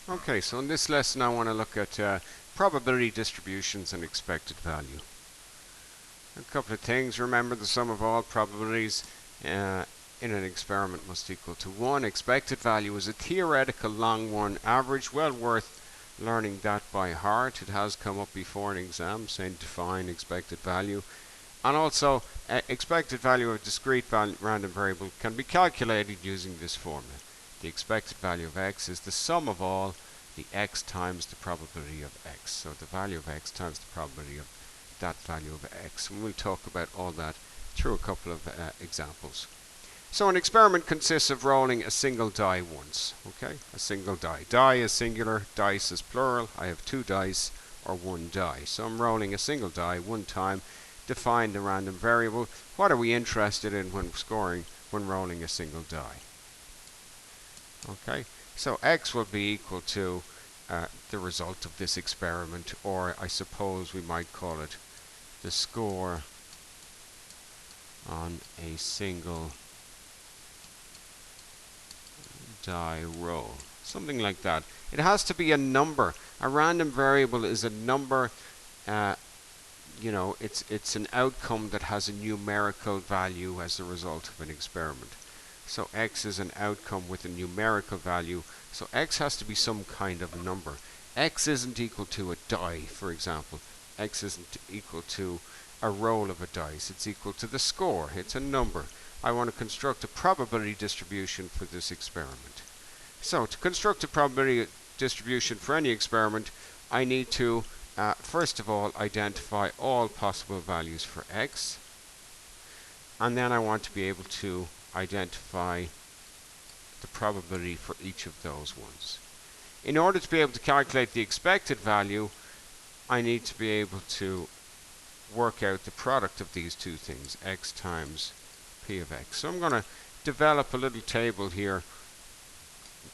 Okay, so in this lesson I want to look at probability distributions and expected value. A couple of things. Remember, the sum of all probabilities in an experiment must equal to 1. Expected value is a theoretical long one average, well worth learning that by heart. It has come up before in exams saying define expected value. And also, expected value of a discrete random variable can be calculated using this formula. The expected value of x is the sum of all the x times the probability of x. So the value of x times the probability of that value of x. And we'll talk about all that through a couple of examples. So an experiment consists of rolling a single die once. Okay, a single die. Die is singular, dice is plural. I have 2 dice or 1 die. So I'm rolling a single die one time. Define the random variable. What are we interested in when rolling a single die? Okay, so x will be equal to the result of this experiment, or I suppose we might call it the score on a single die roll. Something like that. It has to be a number. A random variable is a number. It's an outcome that has a numerical value as a result of an experiment. So x is an outcome with a numerical value. So x has to be some kind of a number. X isn't equal to a die, for example. X isn't equal to a roll of a dice. It's equal to the score. It's a number. I want to construct a probability distribution for this experiment. So to construct a probability distribution for any experiment, I need to first of all identify all possible values for x, and then I want to be able to identify the probability for each of those ones. In order to be able to calculate the expected value, I need to be able to work out the product of these two things, x times p of x. So I'm going to develop a little table here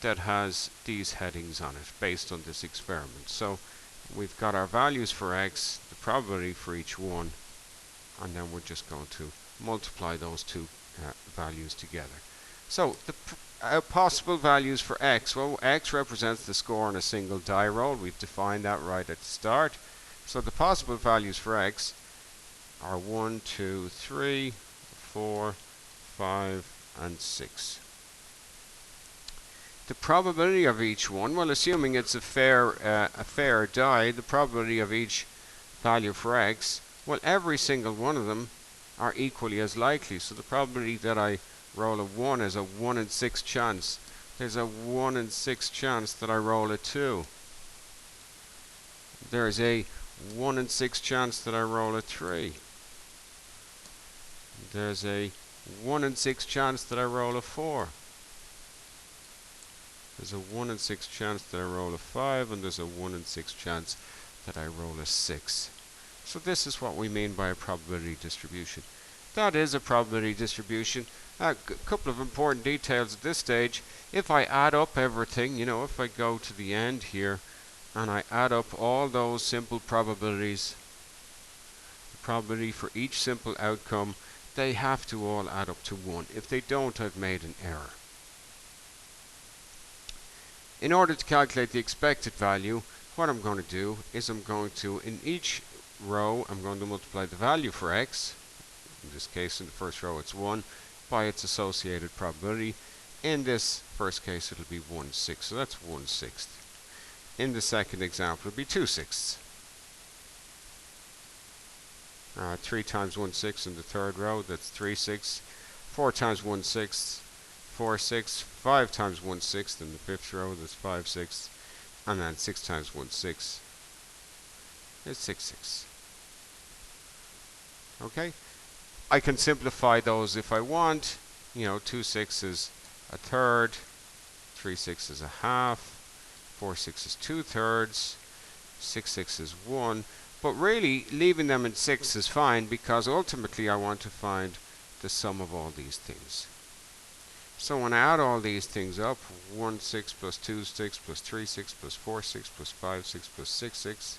that has these headings on it based on this experiment. So we've got our values for x, the probability for each one, and then we're just going to multiply those two values together. So the possible values for x, well, x represents the score on a single die roll. We've defined that right at the start. So the possible values for x are 1, 2, 3, 4, 5, and 6. The probability of each one, well, assuming it's a fair die, the probability of each value for x, well, every single one of them are equally as likely. So the probability that I roll a 1 is a 1 in 6 chance. There's a 1 in 6 chance that I roll a 2. There's a 1 in 6 chance that I roll a 3. There's a 1 in 6 chance that I roll a 4. There's a 1 in 6 chance that I roll a 5, and there's a 1 in 6 chance that I roll a 6. So this is what we mean by a probability distribution. That is a probability distribution. A couple of important details at this stage. If I add up everything, if I go to the end here and I add up all those simple probabilities, the probability for each simple outcome, they have to all add up to 1. If they don't, I've made an error. In order to calculate the expected value, what I'm going to do is I'm going to, in each row, I'm going to multiply the value for x. In this case, in the first row, it's 1, by its associated probability. In this first case, it'll be 1/6, so that's 1/6. In the second example, it'll be 2/6. 3 times 1/6 in the third row, that's 3/6. 4 times 1/6, 4/6. 5 times 1/6 in the fifth row, that's 5/6. And then 6 times 1/6 is 6/6. Okay? I can simplify those if I want. 2/6 is a third, 3/6 is a half, 4/6 is 2/3, 6/6 is 1. But really, leaving them in 6 is fine, because ultimately I want to find the sum of all these things. So when I add all these things up, 1/6 plus 2/6 plus 3/6 plus 4/6 plus 5/6 plus 6/6,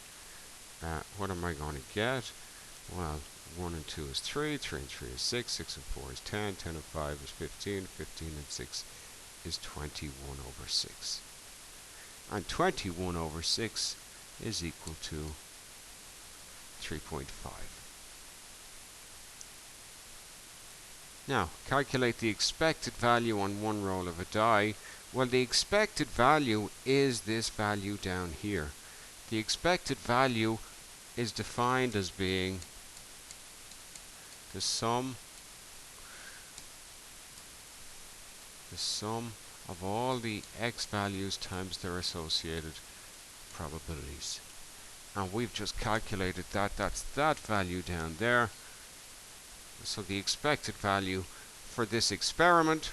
what am I going to get? Well, 1 and 2 is 3, 3 and 3 is 6, 6 and 4 is 10, 10 and 5 is 15, 15 and 6 is 21/6. And 21 over 6 is equal to 3.5. Now, calculate the expected value on one roll of a die. Well, the expected value is this value down here. The expected value is defined as being the sum of all the x values times their associated probabilities. And we've just calculated that. That's that value down there. So the expected value for this experiment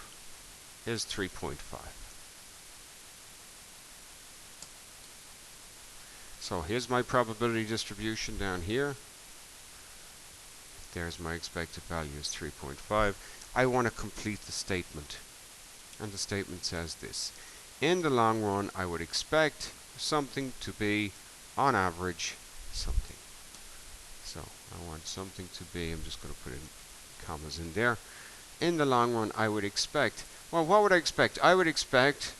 is 3.5. So here's my probability distribution down here. There's my expected value is 3.5. I want to complete the statement. And the statement says this. In the long run, I would expect something to be, on average, something. So I want something to be, I'm just going to put in commas in there. In the long run, I would expect, well, what would I expect? I would expect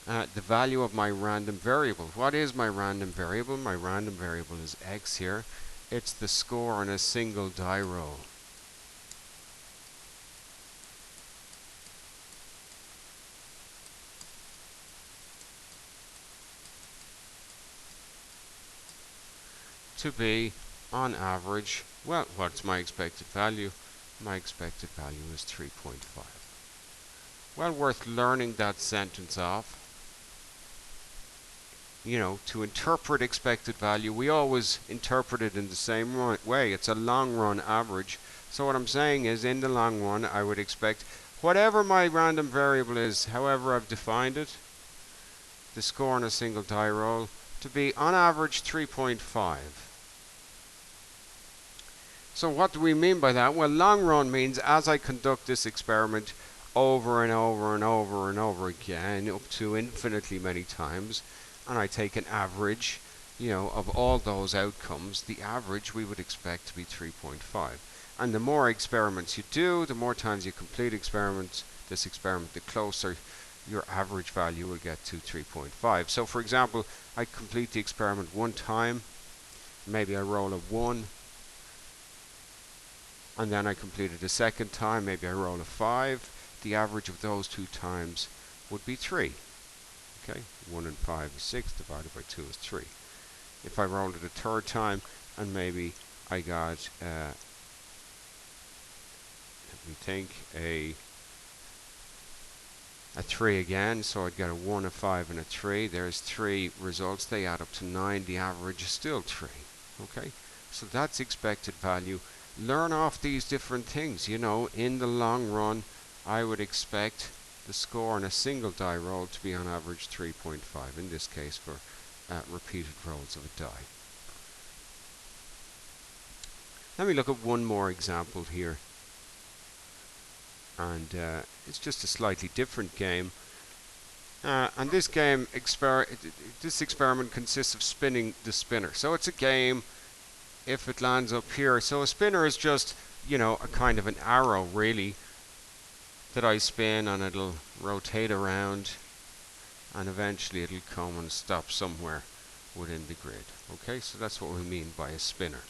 the value of my random variable. What is my random variable? My random variable is x here. It's the score on a single die roll. To be, on average, well, what's my expected value? My expected value is 3.5. Well worth learning that sentence off. You know, to interpret expected value, we always interpret it in the same way. It's a long run average. So what I'm saying is, in the long run, I would expect whatever my random variable is, however I've defined it, the score on a single die roll, to be on average 3.5. So what do we mean by that? Well, long run means as I conduct this experiment over and over and over and over again, up to infinitely many times, and I take an average, of all those outcomes, the average we would expect to be 3.5. And the more experiments you do, the more times you complete this experiment, the closer your average value will get to 3.5. So for example, I complete the experiment one time, maybe I roll a 1, and then I complete it a second time, maybe I roll a 5. The average of those two times would be 3. Okay, 1 and 5 is 6, divided by 2 is 3. If I rolled it a third time, and maybe I got, let me think, a 3 again, so I'd get a 1, a 5, and a 3. There's 3 results, they add up to 9, the average is still 3. Okay, so that's expected value. Learn off these different things. In the long run, I would expect the score on a single die roll to be on average 3.5, in this case for repeated rolls of a die. Let me look at one more example here. And it's just a slightly different game. And this experiment consists of spinning the spinner. So it's a game, if it lands up here. So a spinner is just, a kind of an arrow, really, that I spin, and it'll rotate around, and eventually it'll come and stop somewhere within the grid. Okay, so that's what we mean by a spinner.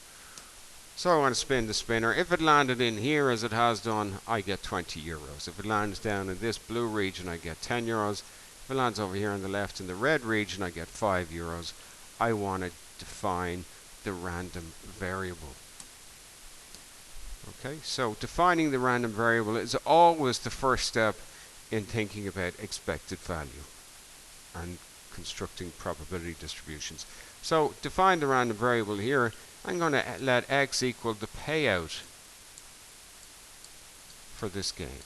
So I want to spin the spinner. If it landed in here, as it has done, I get 20 euros. If it lands down in this blue region, I get 10 euros. If it lands over here on the left in the red region, I get 5 euros. I want to define the random variable. Okay, so defining the random variable is always the first step in thinking about expected value and constructing probability distributions. So define the random variable here. I'm going to let x equal the payout for this game.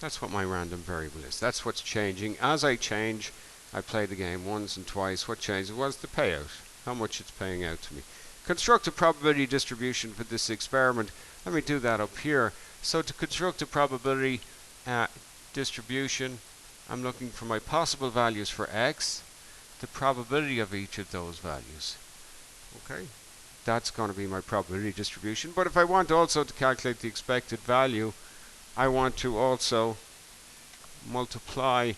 That's what my random variable is. That's what's changing. As I change, I play the game once and twice. What changes was the payout, how much it's paying out to me. Construct a probability distribution for this experiment. Let me do that up here. So to construct a probability distribution, I'm looking for my possible values for x, the probability of each of those values. Okay, that's going to be my probability distribution. But if I want also to calculate the expected value, I want to also multiply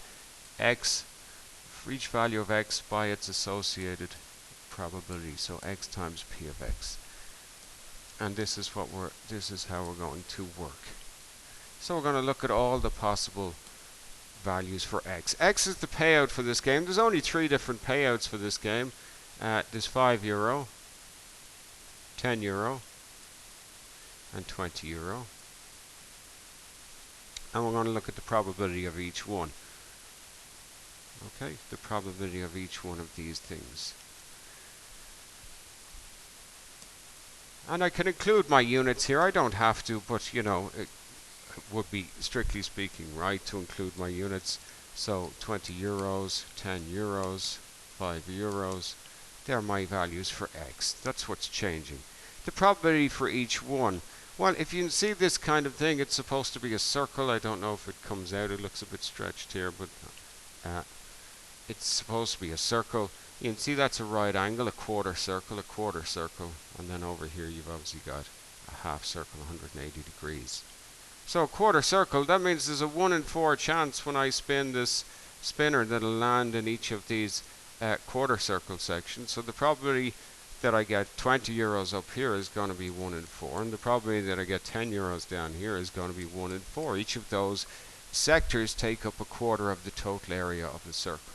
x for each value of x by its associated probability. So x times p of x. And this is how we're going to work. So we're going to look at all the possible values for x. X is the payout for this game. There's only 3 different payouts for this game. There's €5, €10, and €20. And we're going to look at the probability of each one. Okay, the probability of each one of these things. And I can include my units here. I don't have to, but you know, it would be strictly speaking right to include my units. So €20, €10, €5. They're my values for x. That's what's changing. The probability for each one. Well, if you can see this kind of thing, it's supposed to be a circle. I don't know if it comes out. It looks a bit stretched here, but it's supposed to be a circle. You can see that's a right angle, a quarter circle, and then over here you've obviously got a half circle, 180 degrees. So a quarter circle, that means there's a 1 in 4 chance when I spin this spinner that it'll land in each of these quarter circle sections. So the probability that I get €20 up here is going to be 1 in 4, and the probability that I get €10 down here is going to be 1 in 4. Each of those sectors take up a quarter of the total area of the circle.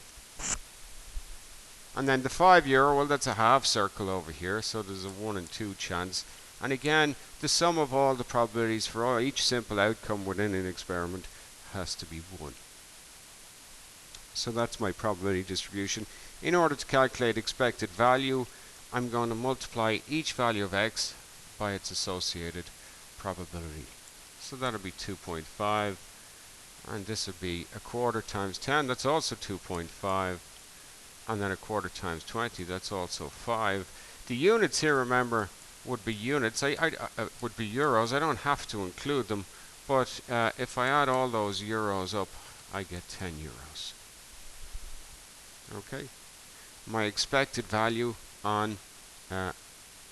And then the €5, well, that's a half circle over here, so there's a 1 in 2 chance. And again, the sum of all the probabilities for each simple outcome within an experiment has to be 1. So that's my probability distribution. In order to calculate expected value, I'm going to multiply each value of x by its associated probability. So that'll be 2.5, and this would be a quarter times 10, that's also 2.5, and then a quarter times 20, that's also 5. The units here, remember, would be units. Would be euros. I don't have to include them, but if I add all those euros up, I get 10 euros. Okay. My expected value on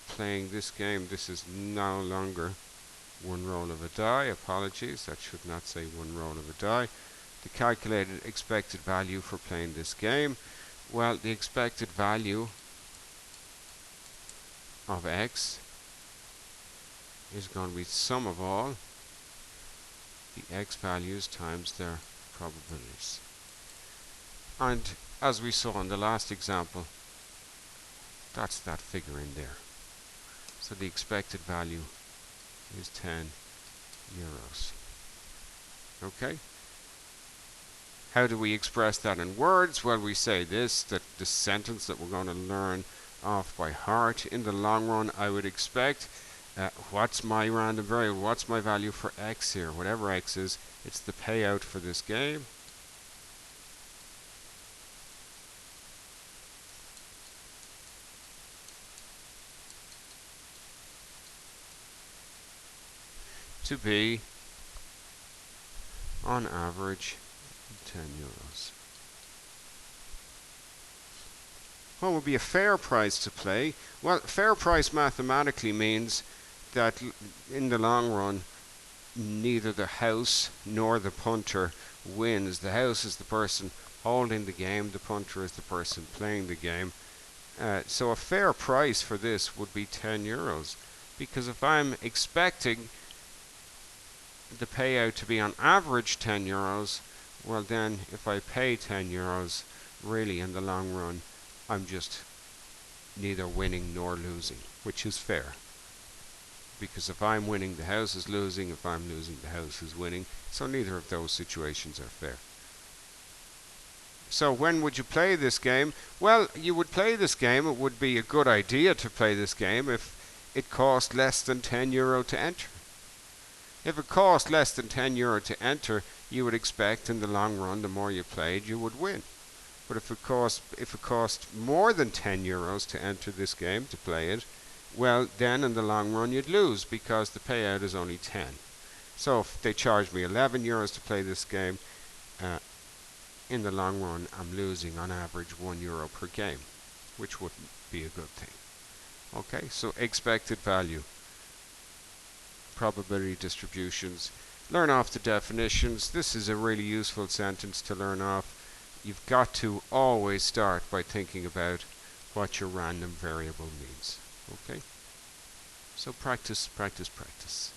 playing this game, this is no longer 1 roll of a die. Apologies, that should not say 1 roll of a die. The calculated expected value for playing this game, well, the expected value of x is going to be sum of all the x values times their probabilities. And as we saw in the last example, that's that figure in there. So the expected value is 10 euros. Okay? How do we express that in words? Well, we say this, that the sentence that we're going to learn off by heart. In the long run, I would expect, what's my random variable? What's my value for x here? Whatever x is, it's the payout for this game. To be, on average, 10 euros. What would be a fair price to play? Well, fair price mathematically means that in the long run, neither the house nor the punter wins. The house is the person holding the game, the punter is the person playing the game. So a fair price for this would be 10 euros. Because if I'm expecting the payout to be on average 10 euros, well then if I pay 10 euros, really in the long run, I'm just neither winning nor losing, which is fair. Because if I'm winning, the house is losing. If I'm losing, the house is winning. So neither of those situations are fair. So when would you play this game? Well, you would play this game. It would be a good idea to play this game if it cost less than 10 euro to enter. If it cost less than 10 euro to enter, you would expect in the long run, the more you played, you would win. But if it cost more than 10 euros to enter this game, to play it, well, then in the long run you'd lose because the payout is only 10. So if they charge me 11 euros to play this game, in the long run I'm losing on average 1 euro per game, which wouldn't be a good thing. Okay, so expected value, probability distributions, Learn off the definitions. This is a really useful sentence to learn off. You've got to always start by thinking about what your random variable means. Okay? So practice, practice, practice.